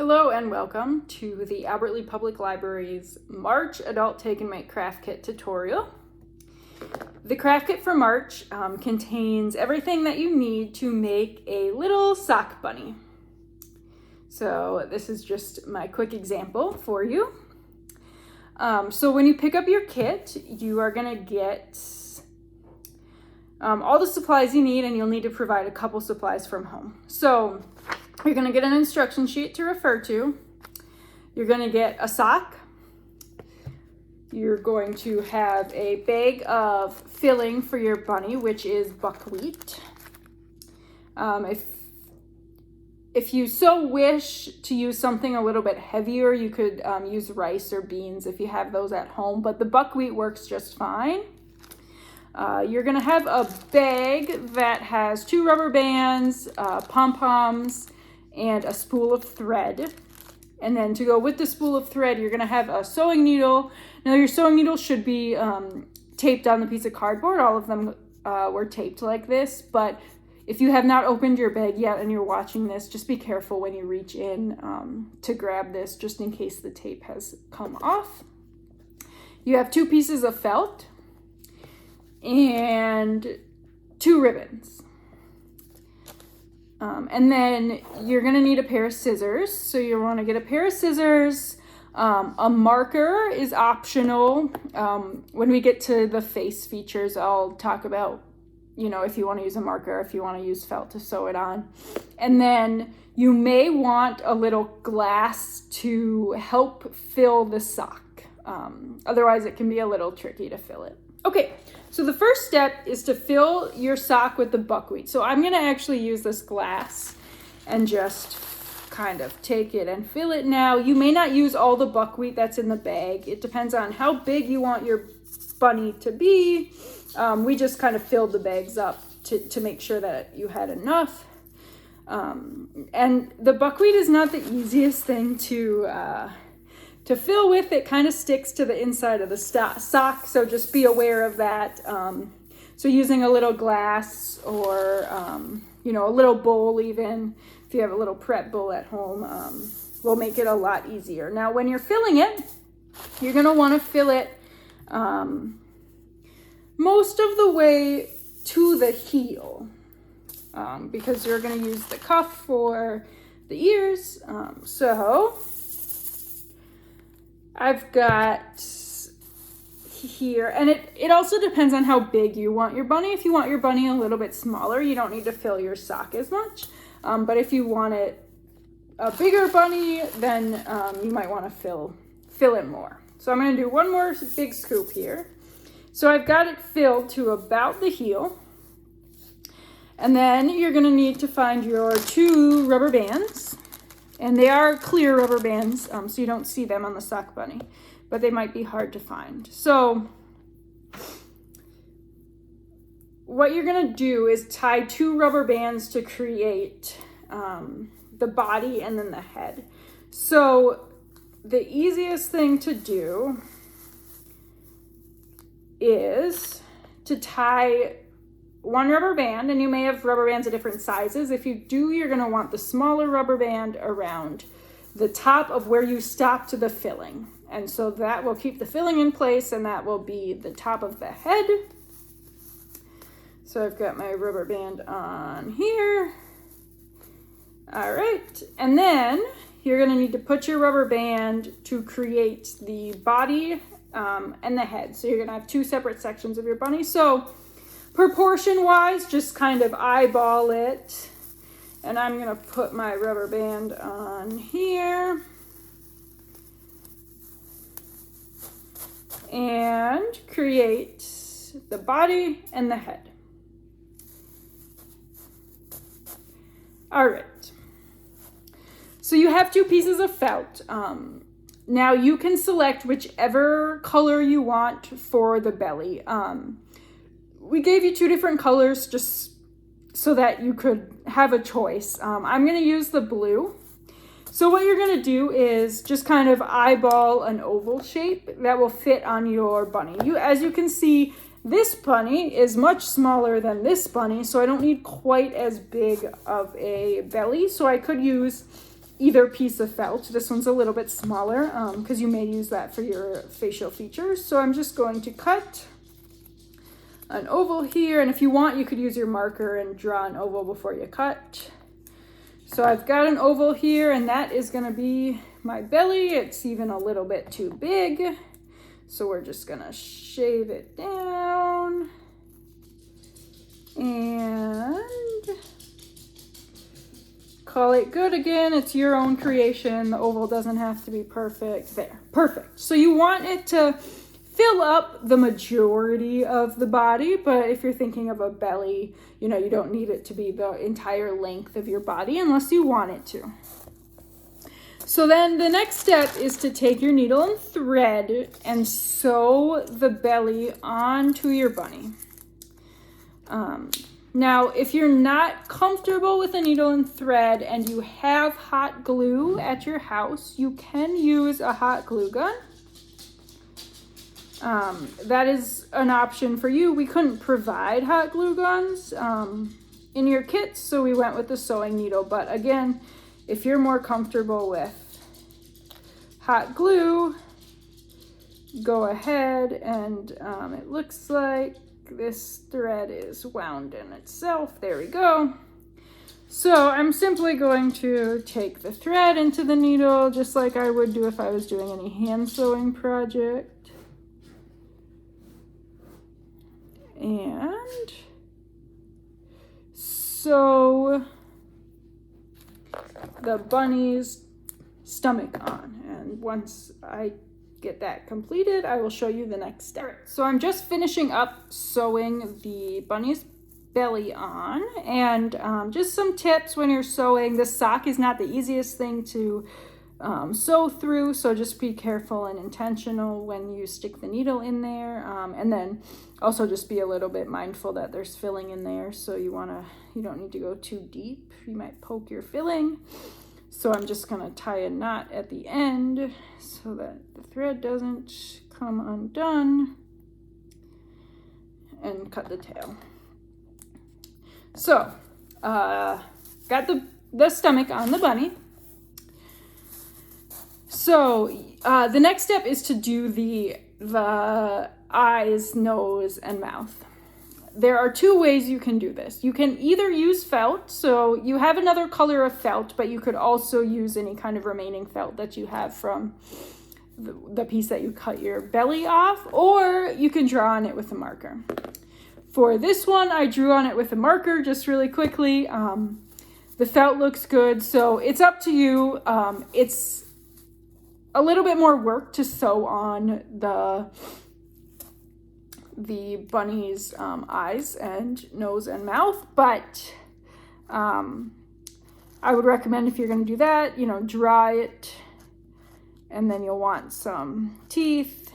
Hello and welcome to the Albert Lea Public Library's March Adult Take and Make Craft Kit tutorial. The craft kit for March contains everything that you need to make a little sock bunny. So this is just my quick example for you. So when you pick up your kit, you are going to get all the supplies you need, and you'll need to provide a couple supplies from home. So you're going to get an instruction sheet to refer to. You're going to get a sock. You're going to have a bag of filling for your bunny, which is buckwheat. If you so wish to use something a little bit heavier, you could use rice or beans if you have those at home, but the buckwheat works just fine. You're going to have a bag that has 2 rubber bands, pom-poms, and a spool of thread. And then to go with the spool of thread, you're going to have a sewing needle. Now your sewing needle should be taped on the piece of cardboard. All of them were taped like this, but if you have not opened your bag yet and you're watching this, just be careful when you reach in to grab this, just in case the tape has come off. You have 2 pieces of felt and 2 ribbons. And then you're going to need a pair of scissors. So you want to get a pair of scissors. A marker is optional. When we get to the face features, I'll talk about, if you want to use a marker, if you want to use felt to sew it on. And then you may want a little glass to help fill the sock. Otherwise, it can be a little tricky to fill it. Okay, so the first step is to fill your sock with the buckwheat. So I'm going to actually use this glass and just kind of take it and fill it now. You may not use all the buckwheat that's in the bag. It depends on how big you want your bunny to be. We just kind of filled the bags up to make sure that you had enough. And the buckwheat is not the easiest thing to fill with. It kind of sticks to the inside of the sock, so just be aware of that. So using a little glass or a little bowl, even if you have a little prep bowl at home, will make it a lot easier. Now when you're filling it, you're going to want to fill it most of the way to the heel, because you're going to use the cuff for the ears. So I've got here, and it also depends on how big you want your bunny. If you want your bunny a little bit smaller, you don't need to fill your sock as much. But if you want it a bigger bunny, then you might want to fill it more. So I'm going to do one more big scoop here. So I've got it filled to about the heel. And then you're going to need to find your 2 rubber bands. And they are clear rubber bands, so you don't see them on the sock bunny, but they might be hard to find. So what you're going to do is tie 2 rubber bands to create the body and then the head. So the easiest thing to do is to tie 1 rubber band, and you may have rubber bands of different sizes. If you do, you're going to want the smaller rubber band around the top of where you stopped the filling. And so that will keep the filling in place, and that will be the top of the head. So I've got my rubber band on here. All right, and then you're going to need to put your rubber band to create the body and the head. So you're going to have 2 separate sections of your bunny. So proportion wise, just kind of eyeball it. And I'm going to put my rubber band on here. And create the body and the head. All right. So you have 2 pieces of felt. Now you can select whichever color you want for the belly. We gave you 2 different colors just so that you could have a choice. I'm going to use the blue. So what you're going to do is just kind of eyeball an oval shape that will fit on your bunny. As you can see, this bunny is much smaller than this bunny, so I don't need quite as big of a belly. So I could use either piece of felt. This one's a little bit smaller because you may use that for your facial features. So I'm just going to cut an oval here, and if you want, you could use your marker and draw an oval before you cut. So I've got an oval here, and that is going to be my belly. It's even a little bit too big, so we're just going to shave it down and call it good again. It's your own creation. The oval doesn't have to be perfect. There, perfect. So you want it to fill up the majority of the body, but if you're thinking of a belly, you know, you don't need it to be the entire length of your body unless you want it to. So then the next step is to take your needle and thread and sew the belly onto your bunny. Now, if you're not comfortable with a needle and thread and you have hot glue at your house, you can use a hot glue gun. That is an option for you. We couldn't provide hot glue guns in your kits, so we went with the sewing needle. But again, if you're more comfortable with hot glue, go ahead, and it looks like this thread is wound in itself. There we go. So I'm simply going to take the thread into the needle just like I would do if I was doing any hand sewing project. And sew the bunny's stomach on. And once I get that completed, I will show you the next step. So I'm just finishing up sewing the bunny's belly on, and just some tips when you're sewing. The sock is not the easiest thing to sew through, so just be careful and intentional when you stick the needle in there, and then also just be a little bit mindful that there's filling in there, so you don't need to go too deep. You might poke your filling. So I'm just going to tie a knot at the end so that the thread doesn't come undone, and cut the tail. So, got the stomach on the bunny. So the next step is to do the eyes, nose, and mouth. There are two ways you can do this. You can either use felt, so you have another color of felt, but you could also use any kind of remaining felt that you have from the piece that you cut your belly off, or you can draw on it with a marker. For this one, I drew on it with a marker just really quickly. The felt looks good, so it's up to you. It's a little bit more work to sew on the bunny's eyes and nose and mouth, but I would recommend, if you're going to do that, dry it, and then you'll want some teeth.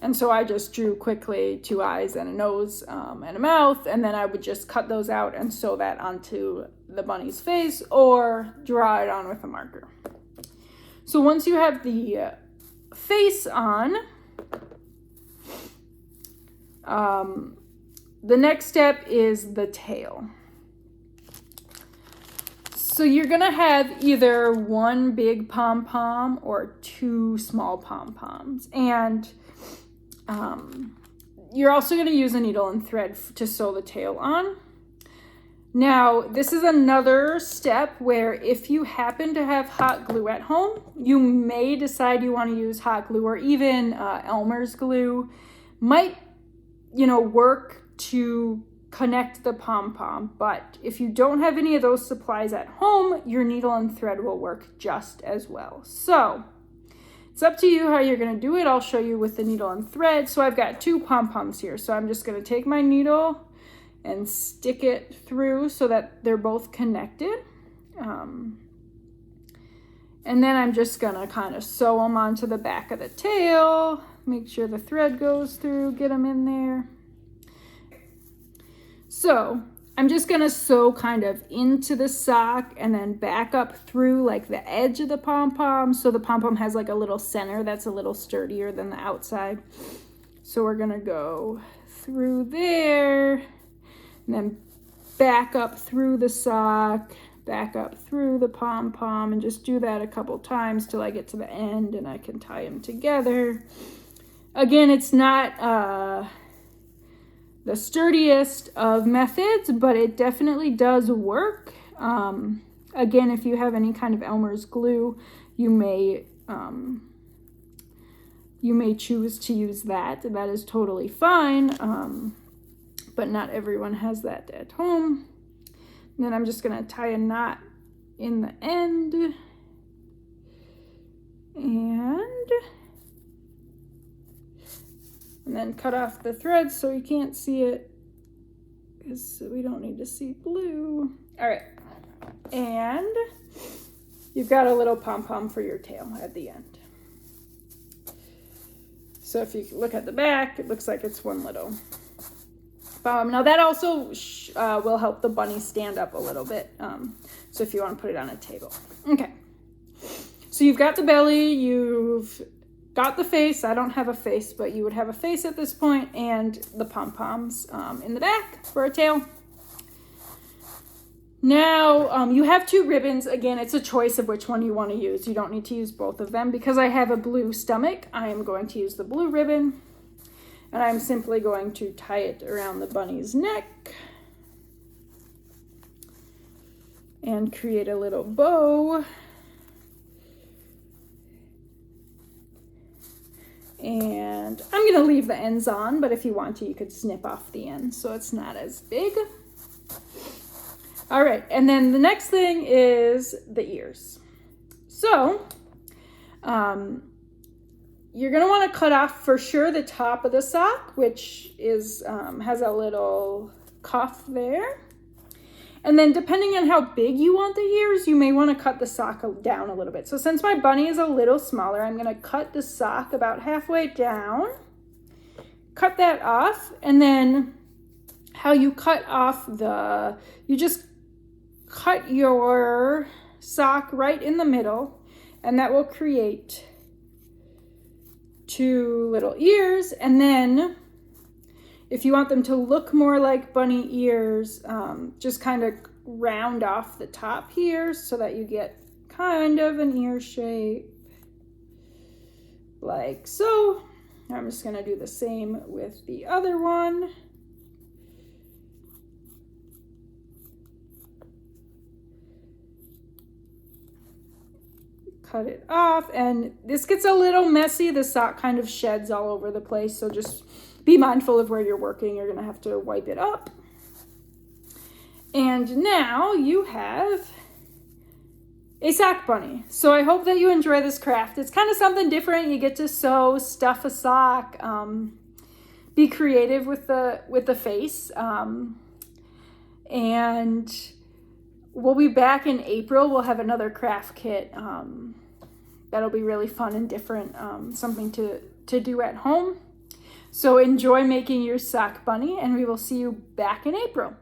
And so I just drew quickly 2 eyes and a nose and a mouth, and then I would just cut those out and sew that onto the bunny's face or draw it on with a marker. So once you have the face on, the next step is the tail. So you're gonna have either one big pom-pom or 2 small pom-poms, and you're also gonna use a needle and thread to sew the tail on. Now, this is another step where if you happen to have hot glue at home, you may decide you want to use hot glue, or even Elmer's glue might work to connect the pom-pom, but if you don't have any of those supplies at home, your needle and thread will work just as well. So it's up to you how you're going to do it. I'll show you with the needle and thread. So I've got 2 pom-poms here, so I'm just going to take my needle and stick it through so that they're both connected, and then I'm just going to kind of sew them onto the back of the tail, make sure the thread goes through, get them in there. So I'm just going to sew kind of into the sock and then back up through like the edge of the pom-pom. So the pom-pom has like a little center that's a little sturdier than the outside. So we're going to go through there and then back up through the sock, back up through the pom-pom and just do that a couple times till I get to the end and I can tie them together. Again, it's not the sturdiest of methods, but it definitely does work. Again, if you have any kind of Elmer's glue, you may choose to use that. That is totally fine, but not everyone has that at home. And then I'm just going to tie a knot in the end. And then cut off the thread so you can't see it, because we don't need to see blue. All right. And you've got a little pom-pom for your tail at the end. So if you look at the back, it looks like it's one little pom. Now that also will help the bunny stand up a little bit. So if you want to put it on a table. Okay. So you've got the belly, you've got the face. I don't have a face, but you would have a face at this point, and the pom-poms in the back for a tail. Now, you have two ribbons. Again, it's a choice of which one you want to use. You don't need to use both of them. Because I have a blue stomach, I am going to use the blue ribbon. And I'm simply going to tie it around the bunny's neck. And create a little bow. And I'm going to leave the ends on, but if you want to, you could snip off the ends so it's not as big. All right, and then the next thing is the ears. So, you're going to want to cut off for sure the top of the sock, which is has a little cuff there. And then depending on how big you want the ears, you may want to cut the sock down a little bit. So since my bunny is a little smaller, I'm going to cut the sock about halfway down. Cut that off, and then how you cut off you just cut your sock right in the middle, and that will create two little ears. And then if you want them to look more like bunny ears, just kind of round off the top here so that you get kind of an ear shape like so. I'm just going to do the same with the other one. Cut it off, and this gets a little messy. The sock kind of sheds all over the place, so just be mindful of where you're working. You're going to have to wipe it up. And now you have a sock bunny. So I hope that you enjoy this craft. It's kind of something different. You get to sew, stuff a sock, be creative with the face. And we'll be back in April. We'll have another craft kit that'll be really fun and different, something to do at home. So enjoy making your sock bunny, and we will see you back in April.